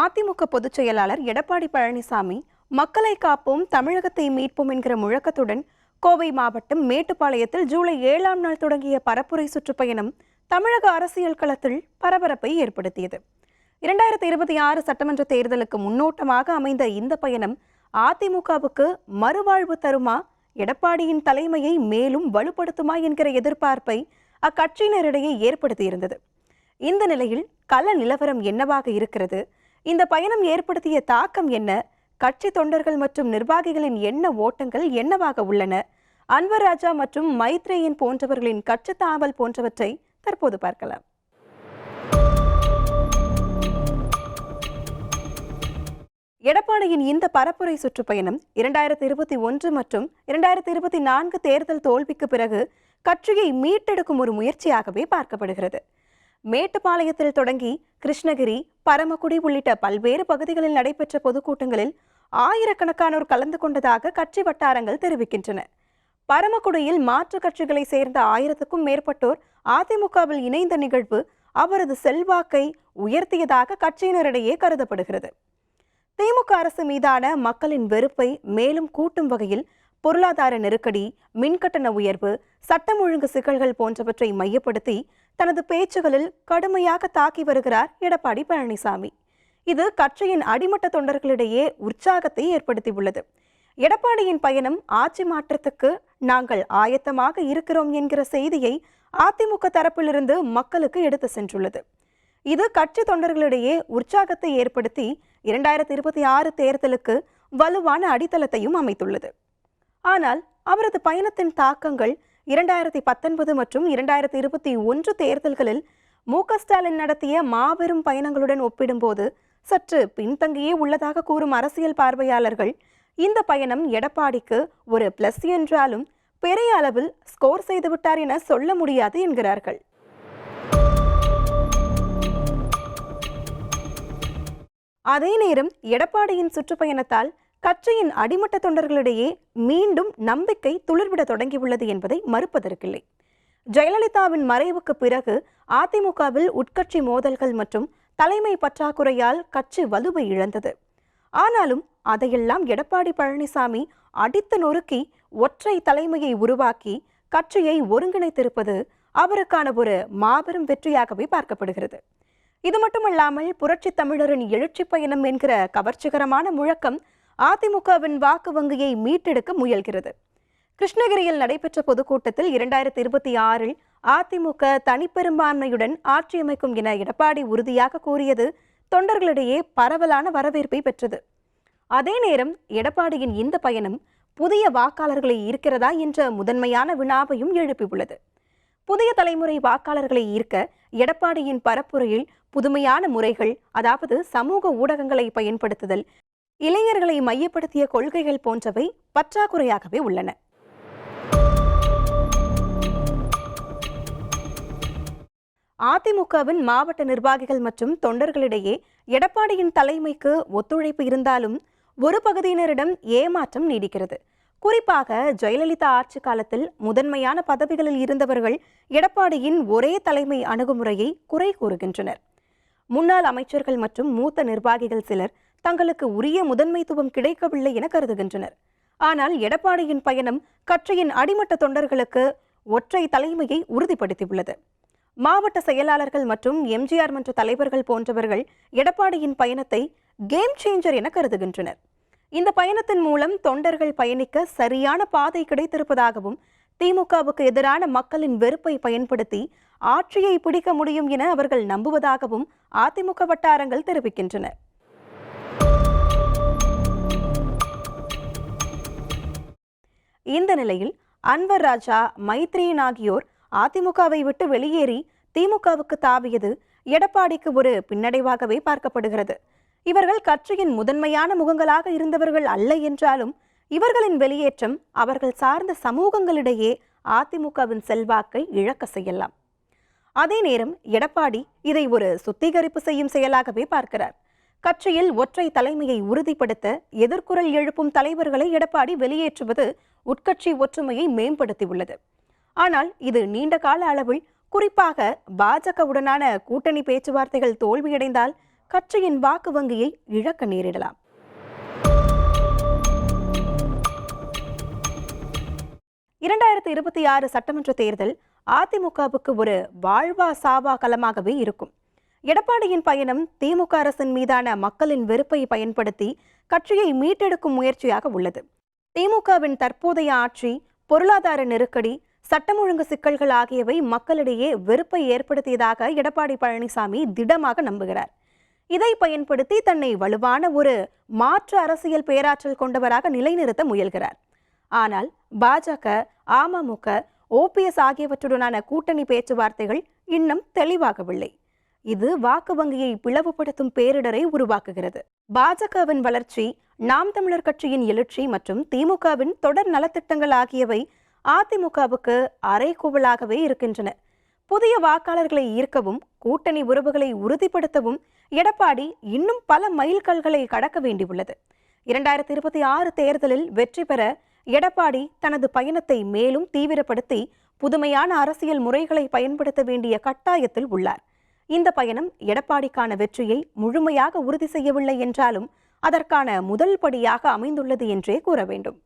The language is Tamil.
அதிமுக பொதுச் செயலாளர் எடப்பாடி பழனிசாமி மக்களை காப்போம் தமிழகத்தை மீட்போம் என்கிற முழக்கத்துடன் கோவை மாவட்டம் மேட்டுப்பாளையத்தில் ஜூலை 7ஆம் நாள் தொடங்கிய பரப்புரை சுற்றுப்பயணம் தமிழக அரசியல் களத்தில் பரபரப்பை ஏற்படுத்தியது. 2026 சட்டமன்ற தேர்தலுக்கு முன்னோட்டமாக அமைந்த இந்த பயணம் அதிமுகவுக்கு மறுவாழ்வு தருமா, எடப்பாடியின் தலைமையை மேலும் வலுப்படுத்துமா என்கிற எதிர்பார்ப்பை அக்கட்சியினரிடையே ஏற்படுத்தியிருந்தது. இந்த நிலையில் கள நிலவரம் என்னவாக இருக்கிறது, இந்த பயணம் ஏற்படுத்திய தாக்கம் என்ன, கட்சி தொண்டர்கள் மற்றும் நிர்வாகிகளின் எண்ண ஓட்டங்கள் என்னவாக உள்ளன, அன்வர் ராஜா மற்றும் மைத்ரேயன் போன்றவர்களின் கட்சி தாவல் போன்றவற்றை தற்போது பார்க்கலாம். எடப்பாடியின் இந்த பரப்புரை சுற்றுப்பயணம் 2021 மற்றும் 2024 தேர்தல் தோல்விக்கு பிறகு கட்சியை மீட்டெடுக்கும் ஒரு முயற்சியாகவே பார்க்கப்படுகிறது. மேட்டுப்பாளையத்தில் தொடங்கி கிருஷ்ணகிரி, பரமக்குடி உள்ளிட்ட பல்வேறு பகுதிகளில் நடைபெற்ற பொதுக்கூட்டங்களில் ஆயிரக்கணக்கானோர் கலந்து கொண்டதாக கட்சி வட்டாரங்கள் தெரிவிக்கின்றன. பரமக்குடியில் மாற்றுக் கட்சிகளை சேர்ந்த 1000க்கும் மேற்பட்டோர் அதிமுகவில் இணைந்த நிகழ்வு அவரது செல்வாக்கை உயர்த்தியதாக கட்சியினரிடையே கருதப்படுகிறது. திமுக அரசு மீதான மக்களின் வெறுப்பை மேலும் கூட்டும் வகையில் பொருளாதார நெருக்கடி, மின்கட்டண உயர்வு, சட்டம் ஒழுங்கு சிக்கல்கள் போன்றவற்றை மையப்படுத்தி தனது பேச்சுகளில் கடுமையாக தாக்கி வருகிறார் எடப்பாடி பழனிசாமி. இது கட்சியின் அடிமட்ட தொண்டர்களிடையே உற்சாகத்தை ஏற்படுத்தியுள்ளது. எடப்பாடியின் பயணம் ஆட்சி மாற்றத்துக்கு நாங்கள் ஆயத்தமாக இருக்கிறோம் என்கிற செய்தியை அதிமுக தரப்பிலிருந்து மக்களுக்கு எடுத்து சென்றுள்ளது. இது கட்சி தொண்டர்களிடையே உற்சாகத்தை ஏற்படுத்தி 2026 தேர்தலுக்கு வலுவான அடித்தளத்தையும் அமைத்துள்ளது. ஆனால் அவரது பயணத்தின் தாக்கங்கள் 2019 மற்றும் 2021 தேர்தல்களில் மு.க. ஸ்டாலின் நடத்திய மாபெரும் பயணங்களுடன் ஒப்பிடும்போது சற்று பின்தங்கியே உள்ளதாக கூறும் அரசியல் பார்வையாளர்கள், இந்த பயணம் எடப்பாடிக்கு ஒரு பிளஸ் என்றாலும் பெரிய அளவில் ஸ்கோர் செய்துவிட்டார் என சொல்ல முடியாது என்கிறார்கள். அதே நேரம் எடப்பாடியின் சுற்றுப்பயணத்தால் கட்சியின் அடிமட்ட தொண்டர்களிடையே மீண்டும் நம்பிக்கை துளிர்விட தொடங்கியுள்ளது என்பதை மறுப்பதற்கில்லை. ஜெயலலிதாவின் மறைவுக்கு பிறகு அதிமுகவில் உட்கட்சி மோதல்கள் மற்றும் தலைமை பற்றாக்குறையால் கட்சி வலுவை இழந்தது. ஆனாலும் அதையெல்லாம் எடப்பாடி பழனிசாமி அடித்து நொறுக்கி ஒற்றை தலைமையை உருவாக்கி கட்சியை ஒருங்கிணைத்திருப்பது அவருக்கான ஒரு மாபெரும் வெற்றியாகவே பார்க்கப்படுகிறது. இது மட்டுமல்லாமல் புரட்சி தமிழரின் எழுச்சி பயணம் என்கிற கவர்ச்சிகரமான முழக்கம் அதிமுகவின் வாக்கு வங்கியை மீட்டெடுக்க முயல்கிறது. கிருஷ்ணகிரியில் நடைபெற்ற பொதுக்கூட்டத்தில் 2026 அதிமுக தனிப்பெரும்பான்மையுடன் ஆட்சியமைக்கும் என எடப்பாடி உறுதியாக கூறியது தொண்டர்களிடையே பரவலான வரவேற்பை பெற்றது. அதே நேரம் எடப்பாடியின் இந்த பயணம் புதிய வாக்காளர்களை ஈர்க்கிறதா என்ற முதன்மையான வினாவையும் எழுப்பியுள்ளது. புதிய தலைமுறை வாக்காளர்களை ஈர்க்க எடப்பாடியின் பரப்புரையில் புதுமையான முறைகள், அதாவது சமூக ஊடகங்களை பயன்படுத்துதல், இளைஞர்களை மையப்படுத்திய கொள்கைகள் போன்றவை பற்றாக்குறையாகவே உள்ளன. அதிமுகவின் மாவட்ட நிர்வாகிகள் மற்றும் தொண்டர்களிடையே எடப்பாடியின் தலைமைக்கு ஒத்துழைப்பு இருந்தாலும் ஒரு பகுதியினரிடம் ஏமாற்றம் நீடிக்கிறது. குறிப்பாக ஜெயலலிதா ஆட்சி காலத்தில் முதன்மையான பதவிகளில் இருந்தவர்கள் எடப்பாடியின் ஒரே தலைமை அணுகுமுறையை குறை கூறுகின்றனர். முன்னாள் அமைச்சர்கள் மற்றும் மூத்த நிர்வாகிகள் சிலர் தங்களுக்கு உரிய முதன்மைத்துவம் கிடைக்கவில்லை என கருதுகின்றனர். ஆனால் எடப்பாடியின் பயணம் கட்சியின் அடிமட்ட தொண்டர்களுக்கு ஒற்றை தலைமையை உறுதிப்படுத்தியுள்ளது. மாவட்ட செயலாளர்கள் மற்றும் எம்ஜிஆர் மன்ற தலைவர்கள் போன்றவர்கள் எடப்பாடியின் பயணத்தை கேம் சேஞ்சர் என கருதுகின்றனர். இந்த பயணத்தின் மூலம் தொண்டர்கள் பயணிக்க சரியான பாதை கிடைத்திருப்பதாகவும், திமுகவுக்கு எதிரான மக்களின் வெறுப்பை பயன்படுத்தி ஆட்சியை பிடிக்க முடியும் என அவர்கள் நம்புவதாகவும் அதிமுக வட்டாரங்கள் தெரிவிக்கின்றன. இந்த நிலையில் அன்வர் ராஜா, மைத்ரேயன் ஆகியோர் அதிமுகவை விட்டு வெளியேறி திமுகவுக்கு தாவியது எடப்பாடிக்கு ஒரு பின்னடைவாகவே பார்க்கப்படுகிறது. இவர்கள் கட்சியின் முதன்மையான முகங்களாக இருந்தவர்கள் அல்ல என்றாலும் இவர்களின் வெளியேற்றம் அவர்கள் சார்ந்த சமூகங்களிடையே அதிமுகவின் செல்வாக்கை இழக்க செய்யலாம். அதே நேரம் எடப்பாடி இதை ஒரு சுத்திகரிப்பு செய்யும் செயலாகவே பார்க்கிறார். கட்சியில் ஒற்றை தலைமையை உறுதிப்படுத்த எதிர்குரல் எழுப்பும் தலைவர்களை எடப்பாடி வெளியேற்றுவது உட்கட்சி ஒற்றுமையை மேம்படுத்தியுள்ளது. ஆனால் இது நீண்ட கால அளவில், குறிப்பாக பாஜகவுடனான கூட்டணி பேச்சுவார்த்தைகள் தோல்வியடைந்தால் கட்சியின் வாக்கு வங்கியை இழக்க நேரிடலாம். இரண்டாயிரத்தி 26 சட்டமன்ற தேர்தல் அதிமுகவுக்கு ஒரு வாழ்வா சாவா களமாகவே இருக்கும். எடப்பாடியின் பயணம் திமுக அரசின் மீதான மக்களின் வெறுப்பை பயன்படுத்தி கட்சியை மீட்டெடுக்கும் முயற்சியாக உள்ளது. திமுகவின் தற்போதைய ஆட்சி, பொருளாதார நெருக்கடி, சட்டம் ஒழுங்கு சிக்கல்கள் ஆகியவை மக்களிடையே வெறுப்பை ஏற்படுத்தியதாக எடப்பாடி பழனிசாமி திடமாக நம்புகிறார். இதை பயன்படுத்தி தன்னை வலுவான ஒரு மாற்று அரசியல் பேராற்றல் கொண்டவராக நிலைநிறுத்த முயல்கிறார். ஆனால் பாஜக, அமமுக, ஓபிஎஸ் ஆகியவற்றுடனான கூட்டணி பேச்சுவார்த்தைகள் இன்னும் தெளிவாகவில்லை. இது வாக்கு வங்கியை பிளவுபடுத்தும் பேரிடரை உருவாக்குகிறது. பாஜகவின் வளர்ச்சி, நாம் தமிழர் கட்சியின் எழுச்சி மற்றும் திமுகவின் தொடர் நலத்திட்டங்கள் ஆகியவை அதிமுகவுக்கு அரைக்கூவலாகவே இருக்கின்றன. புதிய வாக்காளர்களை ஈர்க்கவும் கூட்டணி உறவுகளை உறுதிப்படுத்தவும் எடப்பாடி இன்னும் பல மைல்கல்களை கடக்க வேண்டியுள்ளது. 2026 தேர்தலில் வெற்றி பெற எடப்பாடி தனது பயணத்தை மேலும் தீவிரப்படுத்தி புதுமையான அரசியல் முறைகளை பயன்படுத்த வேண்டிய கட்டாயத்தில் உள்ளார். இந்த பயணம் எடப்பாடிக்கான வெற்றியை முழுமையாக உறுதி செய்யவில்லை என்றாலும் அதற்கான முதல் படியாக அமைந்துள்ளது என்றே கூற வேண்டும்.